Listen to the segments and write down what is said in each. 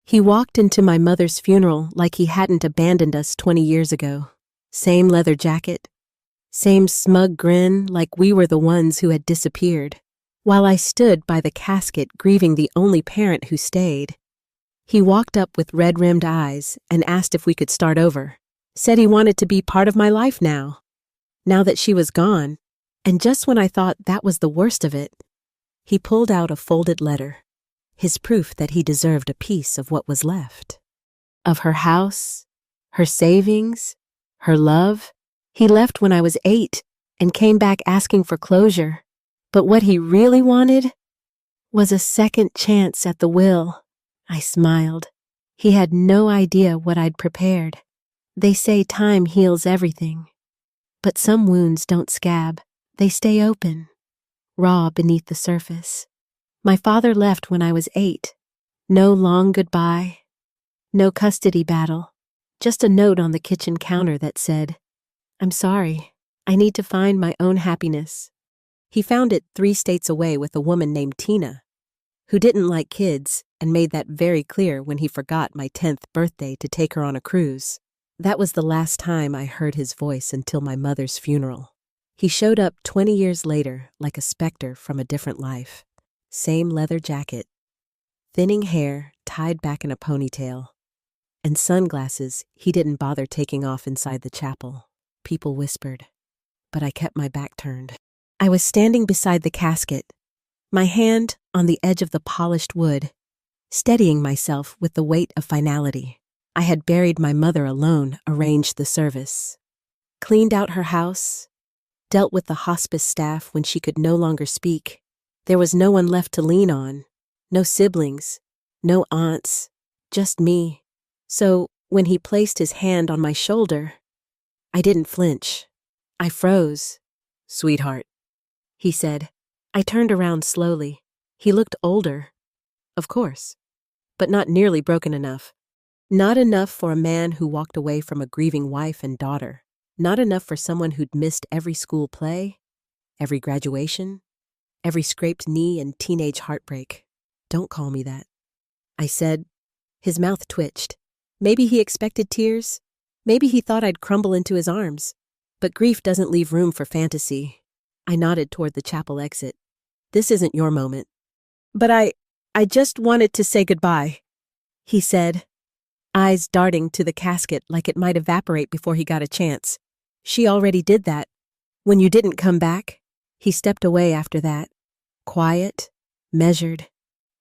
He walked into my mother's funeral like he hadn't abandoned us 20 years ago. Same leather jacket, same smug grin like we were the ones who had disappeared. While I stood by the casket grieving the only parent who stayed, he walked up with red-rimmed eyes and asked if we could start over. Said he wanted to be part of my life now that she was gone. And just when I thought that was the worst of it, he pulled out a folded letter, his proof that he deserved a piece of what was left. Of her house, her savings, her love. He left when I was 8 and came back asking for closure. But what he really wanted was a second chance at the will. I smiled. He had no idea what I'd prepared. They say time heals everything. But some wounds don't scab. They stay open, raw beneath the surface. My father left when I was 8. No long goodbye, no custody battle, just a note on the kitchen counter that said, "I'm sorry, I need to find my own happiness." He found it 3 states away with a woman named Tina, who didn't like kids and made that very clear when he forgot my 10th birthday to take her on a cruise. That was the last time I heard his voice until my mother's funeral. He showed up 20 years later like a specter from a different life. Same leather jacket, thinning hair tied back in a ponytail, and sunglasses he didn't bother taking off inside the chapel. People whispered, but I kept my back turned. I was standing beside the casket, my hand on the edge of the polished wood, steadying myself with the weight of finality. I had buried my mother alone, arranged the service, cleaned out her house, dealt with the hospice staff when she could no longer speak. There was no one left to lean on, no siblings, no aunts, just me. So when he placed his hand on my shoulder, I didn't flinch. I froze. "Sweetheart," he said. I turned around slowly. He looked older, of course, but not nearly broken enough. Not enough for a man who walked away from a grieving wife and daughter. Not enough for someone who'd missed every school play, every graduation, every scraped knee and teenage heartbreak. "Don't call me that," I said. His mouth twitched. Maybe he expected tears. Maybe he thought I'd crumble into his arms. But grief doesn't leave room for fantasy. I nodded toward the chapel exit. "This isn't your moment." "But I just wanted to say goodbye," he said, eyes darting to the casket like it might evaporate before he got a chance. "She already did that. When you didn't come back." He stepped away after that, quiet, measured,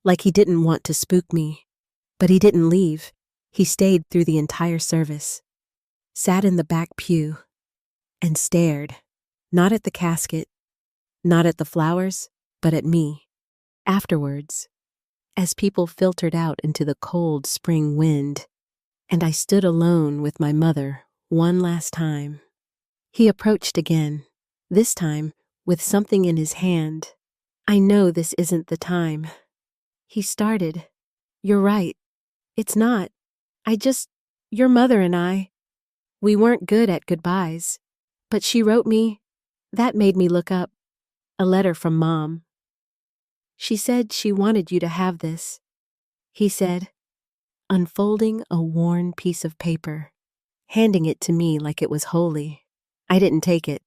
like he didn't want to spook me. But he didn't leave. He stayed through the entire service, sat in the back pew, and stared, not at the casket, not at the flowers, but at me. Afterwards, as people filtered out into the cold spring wind, and I stood alone with my mother one last time, he approached again, this time with something in his hand. "I know this isn't the time." He started. "You're right. It's not. Your mother and I, we weren't good at goodbyes. But she wrote me, that made me look up, a letter from Mom. She said she wanted you to have this," he said, unfolding a worn piece of paper, handing it to me like it was holy. I didn't take it.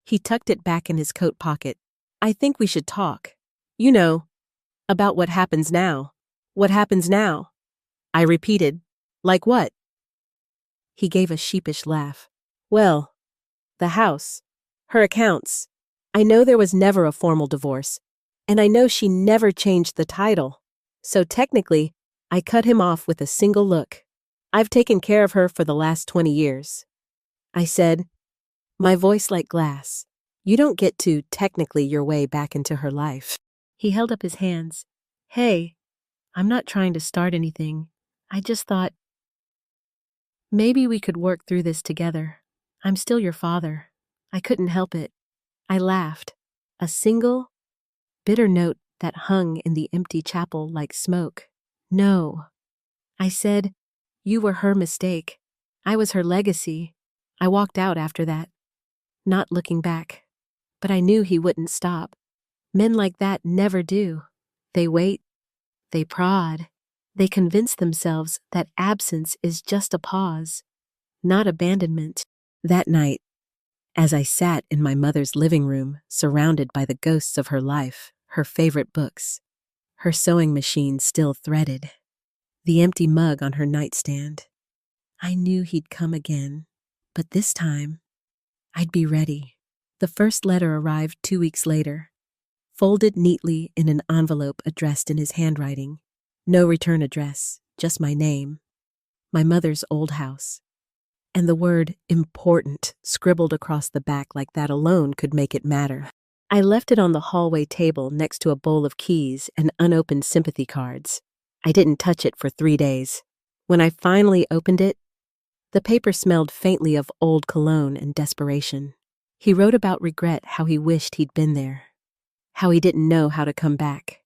He tucked it back in his coat pocket. "I think we should talk. You know, about what happens now." "What happens now?" I repeated. "Like what?" He gave a sheepish laugh. "Well, the house, her accounts. I know there was never a formal divorce, and I know she never changed the title. So technically, I cut him off with a single look. I've taken care of her for the last 20 years. I said, my voice like glass. "You don't get to technically your way back into her life." He held up his hands. "Hey, I'm not trying to start anything. I just thought, maybe we could work through this together. I'm still your father." I couldn't help it. I laughed. A single, bitter note that hung in the empty chapel like smoke. "No." I said, "You were her mistake. I was her legacy." I walked out after that, not looking back. But I knew he wouldn't stop. Men like that never do. They wait, they prod, They convince themselves that absence is just a pause, not abandonment. That night, as I sat in my mother's living room, surrounded by the ghosts of her life, her favorite books, her sewing machine still threaded, the empty mug on her nightstand, I knew he'd come again. But this time, I'd be ready. The first letter arrived 2 weeks later, folded neatly in an envelope addressed in his handwriting. No return address, just my name, my mother's old house, and the word important scribbled across the back like that alone could make it matter. I left it on the hallway table next to a bowl of keys and unopened sympathy cards. I didn't touch it for 3 days. When I finally opened it, the paper smelled faintly of old cologne and desperation. He wrote about regret, how he wished he'd been there, how he didn't know how to come back,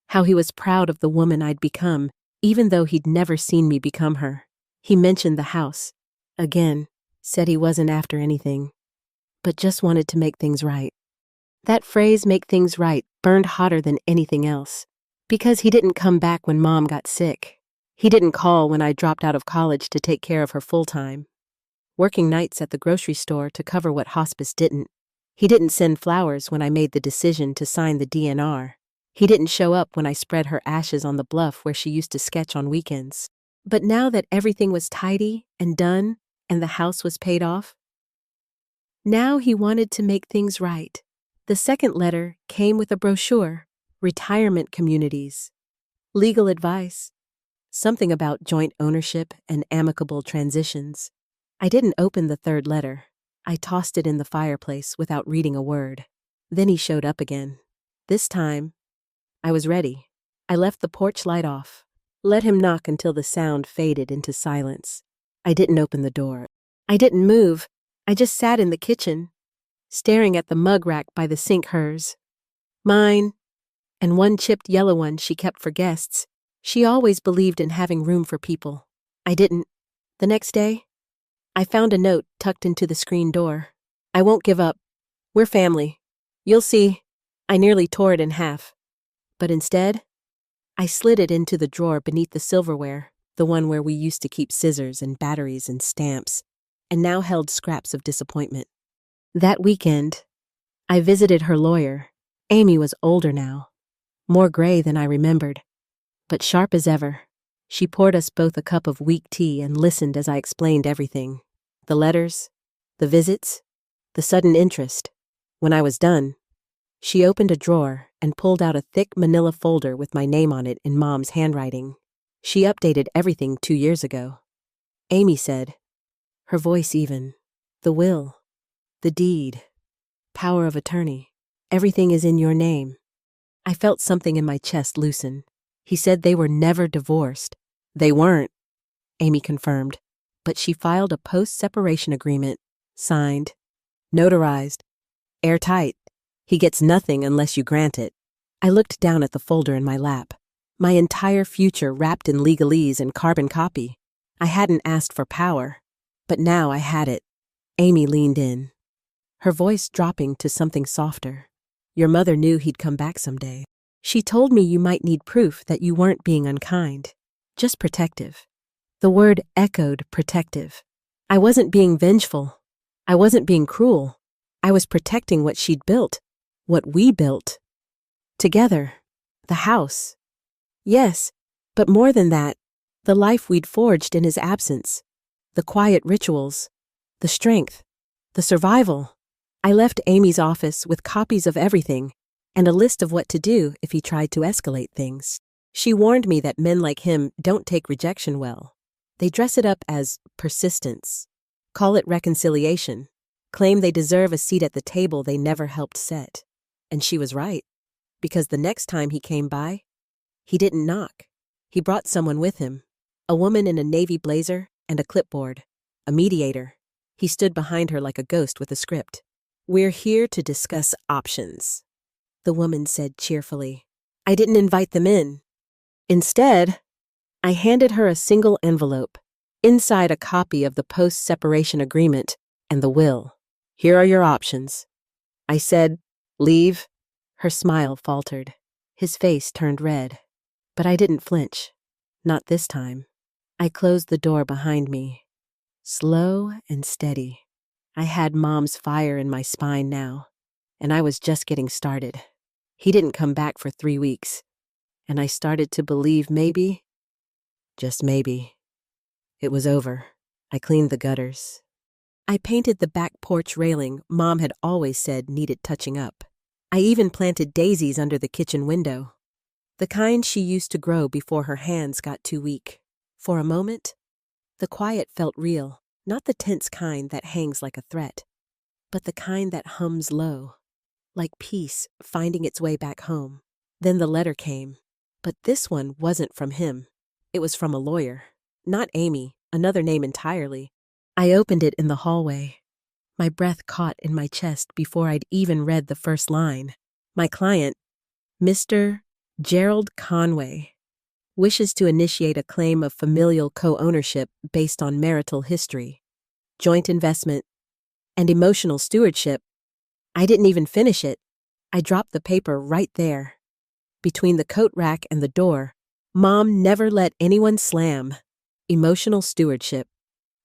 how he was proud of the woman I'd become, even though he'd never seen me become her. He mentioned the house. Again, said he wasn't after anything, but just wanted to make things right. That phrase, make things right, burned hotter than anything else, because he didn't come back when Mom got sick. He didn't call when I dropped out of college to take care of her full-time, working nights at the grocery store to cover what hospice didn't. He didn't send flowers when I made the decision to sign the DNR. He didn't show up when I spread her ashes on the bluff where she used to sketch on weekends. But now that everything was tidy and done and the house was paid off, now he wanted to make things right. The second letter came with a brochure, retirement communities, legal advice, something about joint ownership and amicable transitions. I didn't open the third letter. I tossed it in the fireplace without reading a word. Then he showed up again. This time, I was ready. I left the porch light off, let him knock until the sound faded into silence. I didn't open the door. I didn't move. I just sat in the kitchen, staring at the mug rack by the sink, hers, mine, and one chipped yellow one she kept for guests. She always believed in having room for people. I didn't. The next day, I found a note tucked into the screen door. I won't give up. We're family. You'll see. I nearly tore it in half. But instead, I slid it into the drawer beneath the silverware, the one where we used to keep scissors and batteries and stamps, and now held scraps of disappointment. That weekend, I visited her lawyer. Amy was older now, more gray than I remembered, but sharp as ever. She poured us both a cup of weak tea and listened as I explained everything. The letters, the visits, the sudden interest. When I was done, she opened a drawer and pulled out a thick manila folder with my name on it in Mom's handwriting. She updated everything 2 years ago. Amy said, her voice even, the will, the deed, power of attorney, everything is in your name. I felt something in my chest loosen. He said they were never divorced. They weren't, Amy confirmed, but she filed a post-separation agreement, signed, notarized, airtight. He gets nothing unless you grant it. I looked down at the folder in my lap, my entire future wrapped in legalese and carbon copy. I hadn't asked for power, but now I had it. Amy leaned in, her voice dropping to something softer. Your mother knew he'd come back someday. She told me you might need proof that you weren't being unkind, just protective. The word echoed protective. I wasn't being vengeful. I wasn't being cruel. I was protecting what she'd built, what we built. Together. The house. Yes, but more than that, the life we'd forged in his absence. The quiet rituals. The strength. The survival. I left Amy's office with copies of everything and a list of what to do if he tried to escalate things. She warned me that men like him don't take rejection well. They dress it up as persistence, call it reconciliation, claim they deserve a seat at the table they never helped set. And she was right, because the next time he came by, he didn't knock. He brought someone with him, a woman in a navy blazer and a clipboard, a mediator. He stood behind her like a ghost with a script. We're here to discuss options, the woman said cheerfully. I didn't invite them in. Instead, I handed her a single envelope, inside a copy of the post-separation agreement and the will. Here are your options. I said, leave. Her smile faltered. His face turned red, but I didn't flinch. Not this time. I closed the door behind me. Slow and steady. I had Mom's fire in my spine now, and I was just getting started. He didn't come back for 3 weeks, and I started to believe maybe, just maybe, it was over. I cleaned the gutters. I painted the back porch railing Mom had always said needed touching up. I even planted daisies under the kitchen window, the kind she used to grow before her hands got too weak. For a moment, the quiet felt real, not the tense kind that hangs like a threat, but the kind that hums low, like peace finding its way back home. Then the letter came, but this one wasn't from him. It was from a lawyer, not Amy, another name entirely. I opened it in the hallway. My breath caught in my chest before I'd even read the first line. My client, Mr. Gerald Conway, wishes to initiate a claim of familial co-ownership based on marital history, joint investment, and emotional stewardship. I didn't even finish it. I dropped the paper right there. Between the coat rack and the door, Mom never let anyone slam. Emotional stewardship.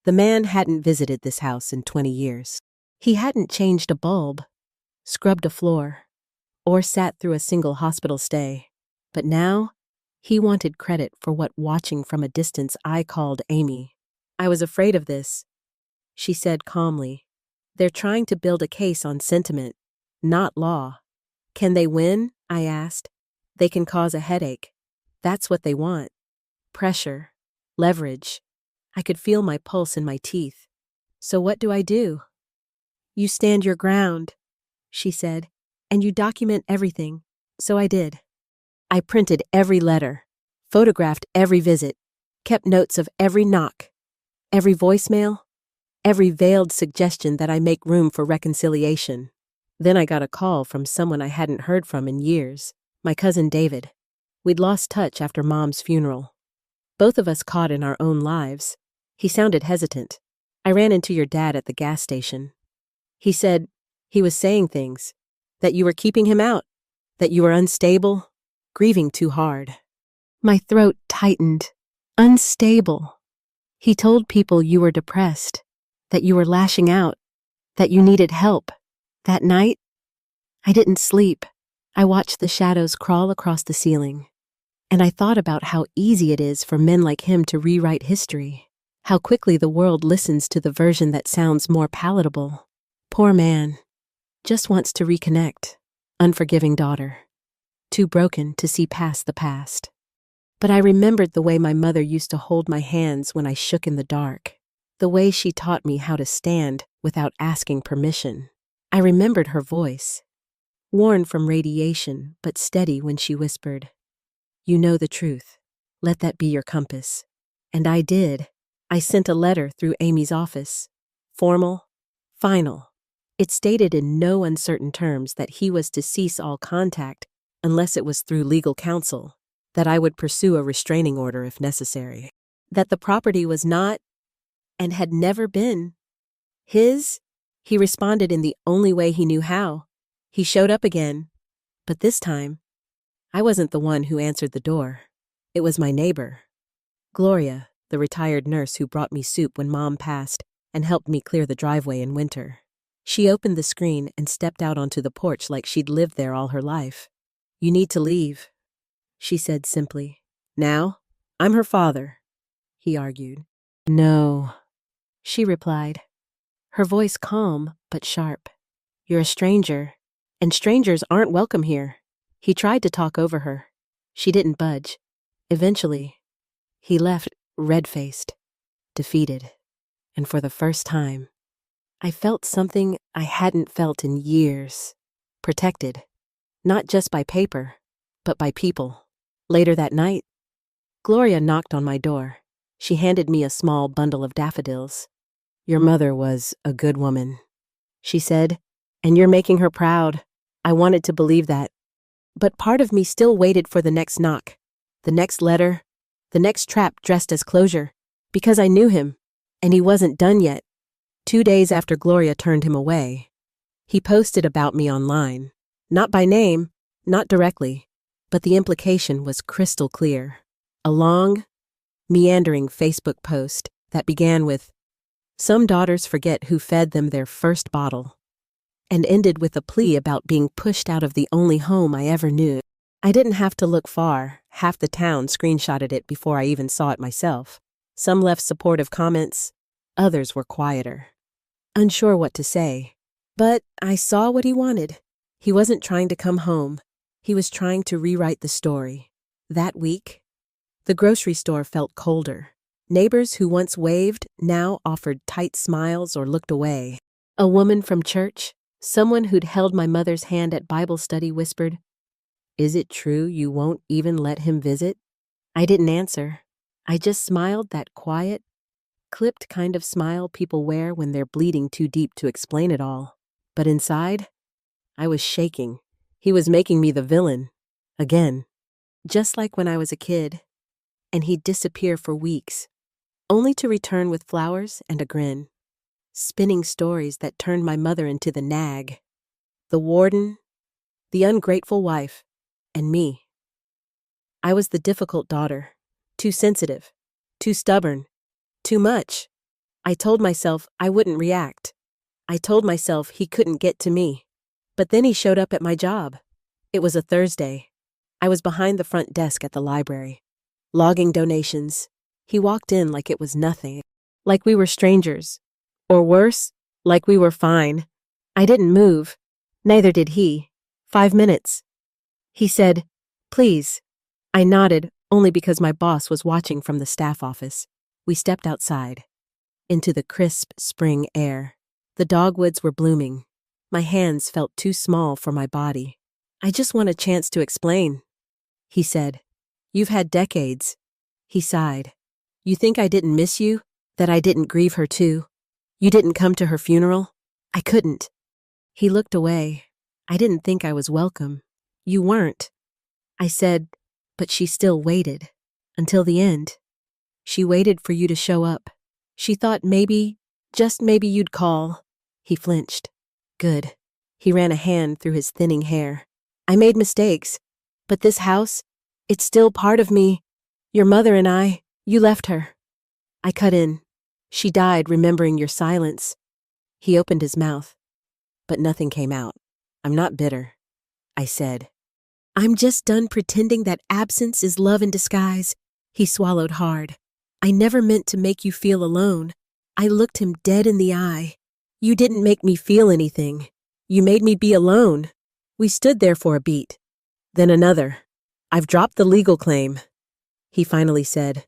The man hadn't visited this house in 20 years. He hadn't changed a bulb, scrubbed a floor, or sat through a single hospital stay. But now, he wanted credit for what watching from a distance I called Amy. I was afraid of this, she said calmly. They're trying to build a case on sentiment, not law. Can they win? I asked. They can cause a headache. That's what they want. Pressure. Leverage. I could feel my pulse in my teeth. So what do I do? You stand your ground, she said, and you document everything. So I did. I printed every letter, photographed every visit, kept notes of every knock, every voicemail, every veiled suggestion that I make room for reconciliation. Then I got a call from someone I hadn't heard from in years, my cousin David. We'd lost touch after Mom's funeral. Both of us caught in our own lives. He sounded hesitant. I ran into your dad at the gas station. He said he was saying things, that you were keeping him out, that you were unstable, grieving too hard. My throat tightened. Unstable. He told people you were depressed, that you were lashing out, that you needed help. That night, I didn't sleep. I watched the shadows crawl across the ceiling, and I thought about how easy it is for men like him to rewrite history, how quickly the world listens to the version that sounds more palatable. Poor man. Just wants to reconnect. Unforgiving daughter. Too broken to see past the past. But I remembered the way my mother used to hold my hands when I shook in the dark, the way she taught me how to stand without asking permission. I remembered her voice, worn from radiation but steady when she whispered, "You know the truth. Let that be your compass." And I did. I sent a letter through Amy's office. Formal, final. It stated in no uncertain terms that he was to cease all contact unless it was through legal counsel, that I would pursue a restraining order if necessary, that the property was not, and had never been, his. He responded in the only way he knew how. He showed up again, but this time, I wasn't the one who answered the door. It was my neighbor, Gloria, the retired nurse who brought me soup when Mom passed and helped me clear the driveway in winter. She opened the screen and stepped out onto the porch like she'd lived there all her life. "You need to leave," she said simply. "Now? I'm her father," he argued. "No," she replied, her voice calm but sharp. "You're a stranger, and strangers aren't welcome here." He tried to talk over her. She didn't budge. Eventually, he left red-faced, defeated, and for the first time, I felt something I hadn't felt in years. Protected, not just by paper, but by people. Later that night, Gloria knocked on my door. She handed me a small bundle of daffodils. "Your mother was a good woman," she said, "and you're making her proud." I wanted to believe that, but part of me still waited for the next knock, the next letter, the next trap dressed as closure, because I knew him, and he wasn't done yet. 2 days after Gloria turned him away, he posted about me online, not by name, not directly, but the implication was crystal clear. A long, meandering Facebook post that began with, "Some daughters forget who fed them their first bottle," and ended with a plea about being pushed out of the only home I ever knew. I didn't have to look far. Half the town screenshotted it before I even saw it myself. Some left supportive comments, others were quieter, unsure what to say. But I saw what he wanted. He wasn't trying to come home. He was trying to rewrite the story. That week, the grocery store felt colder. Neighbors who once waved now offered tight smiles or looked away. A woman from church, someone who'd held my mother's hand at Bible study, whispered, "Is it true you won't even let him visit?" I didn't answer. I just smiled, that quiet, clipped kind of smile people wear when they're bleeding too deep to explain it all. But inside, I was shaking. He was making me the villain. Again. Just like when I was a kid. And he'd disappear for weeks, only to return with flowers and a grin, spinning stories that turned my mother into the nag, the warden, the ungrateful wife, and me. I was the difficult daughter, too sensitive, too stubborn, too much. I told myself I wouldn't react. I told myself he couldn't get to me. But then he showed up at my job. It was a Thursday. I was behind the front desk at the library, logging donations. He walked in like it was nothing, like we were strangers. Or worse, like we were fine. I didn't move. Neither did he. 5 minutes. He said, "Please." I nodded, only because my boss was watching from the staff office. We stepped outside, into the crisp spring air. The dogwoods were blooming. My hands felt too small for my body. "I just want a chance to explain," he said. "You've had decades." He sighed. "You think I didn't miss you? That I didn't grieve her too? You didn't come to her funeral? I couldn't." He looked away. "I didn't think I was welcome. You weren't." I said, "But she still waited. Until the end. She waited for you to show up. She thought maybe, just maybe you'd call." He flinched. "Good." He ran a hand through his thinning hair. "I made mistakes. But this house, it's still part of me. Your mother and I, you left her." I cut in. "She died remembering your silence." He opened his mouth, but nothing came out. "I'm not bitter," I said. "I'm just done pretending that absence is love in disguise." He swallowed hard. "I never meant to make you feel alone." I looked him dead in the eye. "You didn't make me feel anything. You made me be alone." We stood there for a beat. Then another. "I've dropped the legal claim," he finally said.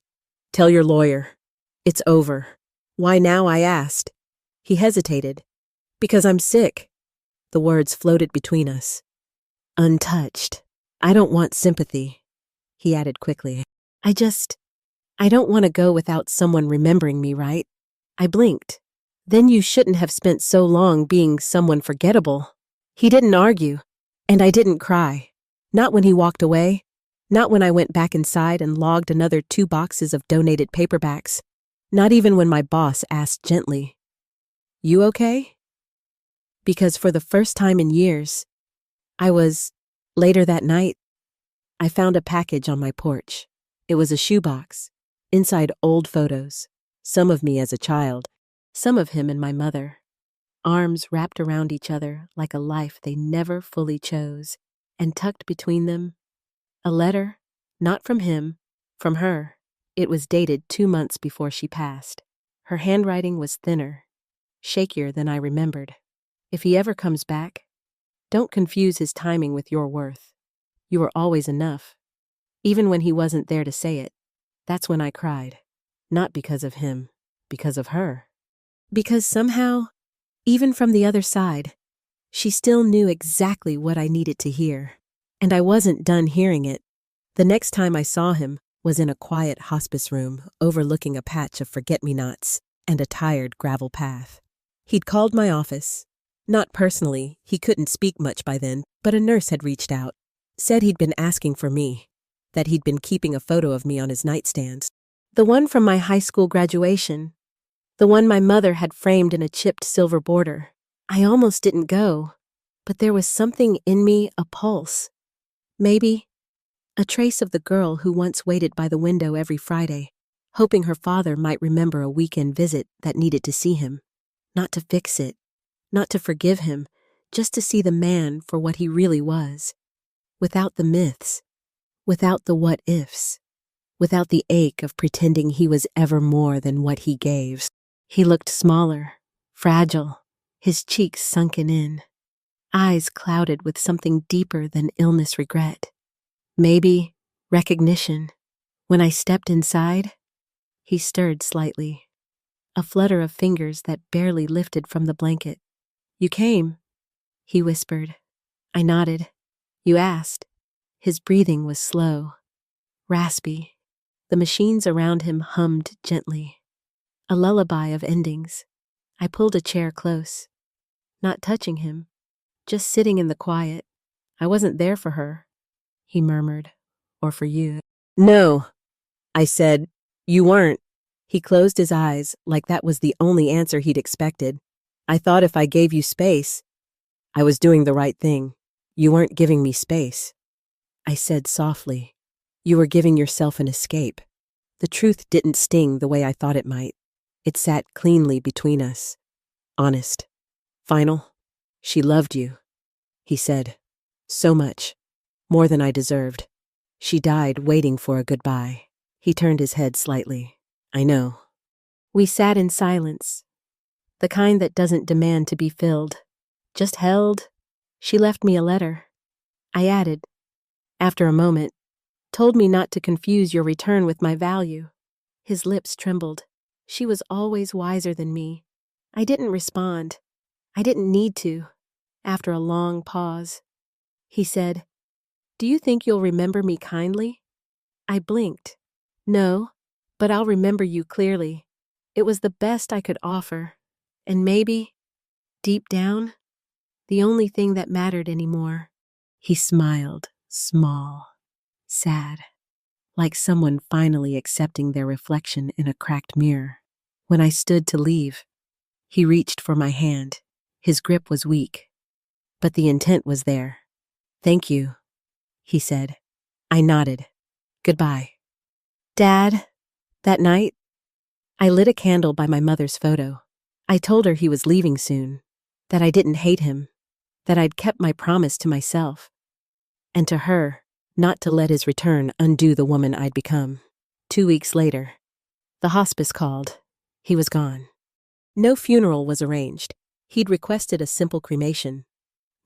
"Tell your lawyer. It's over." "Why now?" I asked. He hesitated. "Because I'm sick." The words floated between us. "Untouched. I don't want sympathy," he added quickly. I don't want to go without someone remembering me, right?" I blinked. "Then you shouldn't have spent so long being someone forgettable." He didn't argue, and I didn't cry. Not when he walked away. Not when I went back inside and logged another 2 boxes of donated paperbacks. Not even when my boss asked gently, "You okay?" Because for the first time in years, later that night, I found a package on my porch. It was a shoebox, inside old photos, some of me as a child, some of him and my mother, arms wrapped around each other like a life they never fully chose, and tucked between them, a letter, not from him, from her. It was dated 2 months before she passed. Her handwriting was thinner, shakier than I remembered. "If he ever comes back, don't confuse his timing with your worth. You were always enough." Even when he wasn't there to say it, that's when I cried. Not because of him, because of her. Because somehow, even from the other side, she still knew exactly what I needed to hear. And I wasn't done hearing it. The next time I saw him was in a quiet hospice room overlooking a patch of forget-me-nots and a tired gravel path. He'd called my office. Not personally, he couldn't speak much by then, but a nurse had reached out, said he'd been asking for me, that he'd been keeping a photo of me on his nightstand. The one from my high school graduation. The one my mother had framed in a chipped silver border. I almost didn't go, but there was something in me, a pulse. Maybe a trace of the girl who once waited by the window every Friday, hoping her father might remember a weekend visit that needed to see him. Not to fix it, not to forgive him, just to see the man for what he really was. Without the myths, without the what-ifs, without the ache of pretending he was ever more than what he gave. He looked smaller, fragile, his cheeks sunken in, eyes clouded with something deeper than illness regret. Maybe recognition. When I stepped inside, he stirred slightly, a flutter of fingers that barely lifted from the blanket. "You came," he whispered. I nodded. "You asked." His breathing was slow, raspy. The machines around him hummed gently, a lullaby of endings. I pulled a chair close, not touching him, just sitting in the quiet. "I wasn't there for her," he murmured, "or for you." "No," I said, "you weren't." He closed his eyes like that was the only answer he'd expected. "I thought if I gave you space, I was doing the right thing. You weren't giving me space." I said softly, "You were giving yourself an escape." The truth didn't sting the way I thought it might. It sat cleanly between us. Honest. Final. "She loved you," he said. "So much. More than I deserved. She died waiting for a goodbye." He turned his head slightly. "I know." We sat in silence, the kind that doesn't demand to be filled, just held. "She left me a letter," I added, after a moment, "told me not to confuse your return with my value." His lips trembled. She was always wiser than me. I didn't respond. I didn't need to. After a long pause, he said, "Do you think you'll remember me kindly?" I blinked. "No, but I'll remember you clearly. It was the best I could offer. And maybe, deep down, the only thing that mattered anymore." He smiled, small, sad, like someone finally accepting their reflection in a cracked mirror. When I stood to leave, he reached for my hand. His grip was weak, but the intent was there. "Thank you," he said. I nodded. "Goodbye." "Dad," that night, I lit a candle by my mother's photo. I told her he was leaving soon, that I didn't hate him, that I'd kept my promise to myself, and to her, not to let his return undo the woman I'd become. 2 weeks later, the hospice called. He was gone. No funeral was arranged. He'd requested a simple cremation.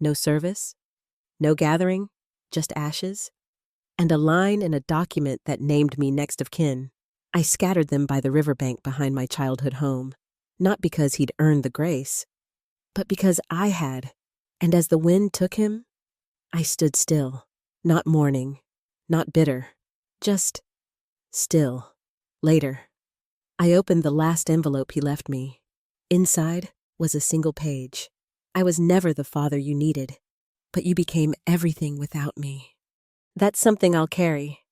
No service, no gathering, just ashes, and a line in a document that named me next of kin. I scattered them by the riverbank behind my childhood home, not because he'd earned the grace, but because I had, and as the wind took him, I stood still, not mourning, not bitter, just still. Later, I opened the last envelope he left me. Inside was a single page. "I was never the father you needed, but you became everything without me." That's something I'll carry,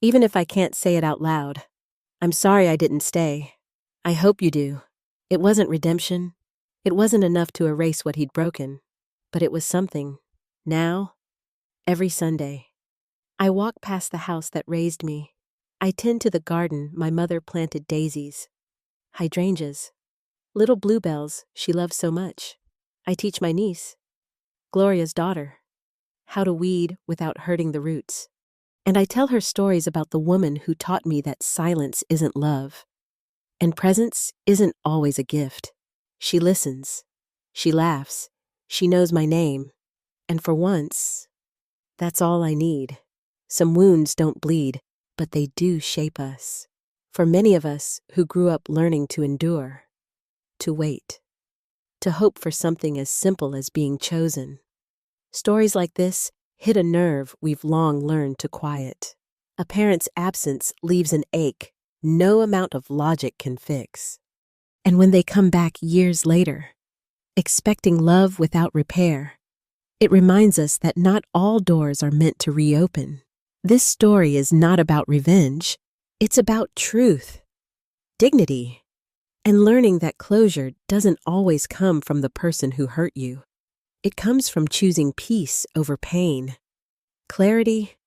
even if I can't say it out loud. I'm sorry I didn't stay. I hope you do. It wasn't redemption. It wasn't enough to erase what he'd broken, but it was something. Now, every Sunday, I walk past the house that raised me. I tend to the garden my mother planted daisies, hydrangeas, little bluebells she loves so much. I teach my niece, Gloria's daughter, how to weed without hurting the roots. And I tell her stories about the woman who taught me that silence isn't love, and presence isn't always a gift. She listens, she laughs, she knows my name, and for once, that's all I need. Some wounds don't bleed, but they do shape us. For many of us who grew up learning to endure, to wait, to hope for something as simple as being chosen. Stories like this hit a nerve we've long learned to quiet. A parent's absence leaves an ache no amount of logic can fix. And when they come back years later, expecting love without repair, it reminds us that not all doors are meant to reopen. This story is not about revenge. It's about truth, dignity, and learning that closure doesn't always come from the person who hurt you. It comes from choosing peace over pain, clarity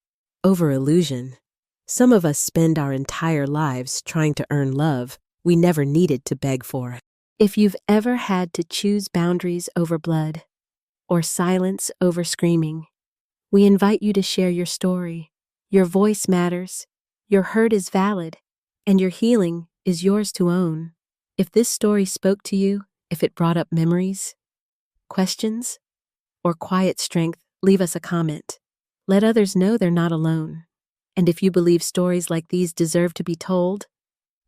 over illusion, Some of us spend our entire lives trying to earn love we never needed to beg for. If you've ever had to choose boundaries over blood or silence over screaming, we invite you to share your story. Your voice matters, your hurt is valid, and your healing is yours to own. If this story spoke to you, if it brought up memories, questions, or quiet strength, leave us a comment. Let others know they're not alone. And if you believe stories like these deserve to be told,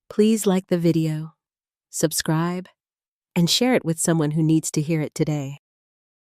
please like the video, subscribe, and share it with someone who needs to hear it today.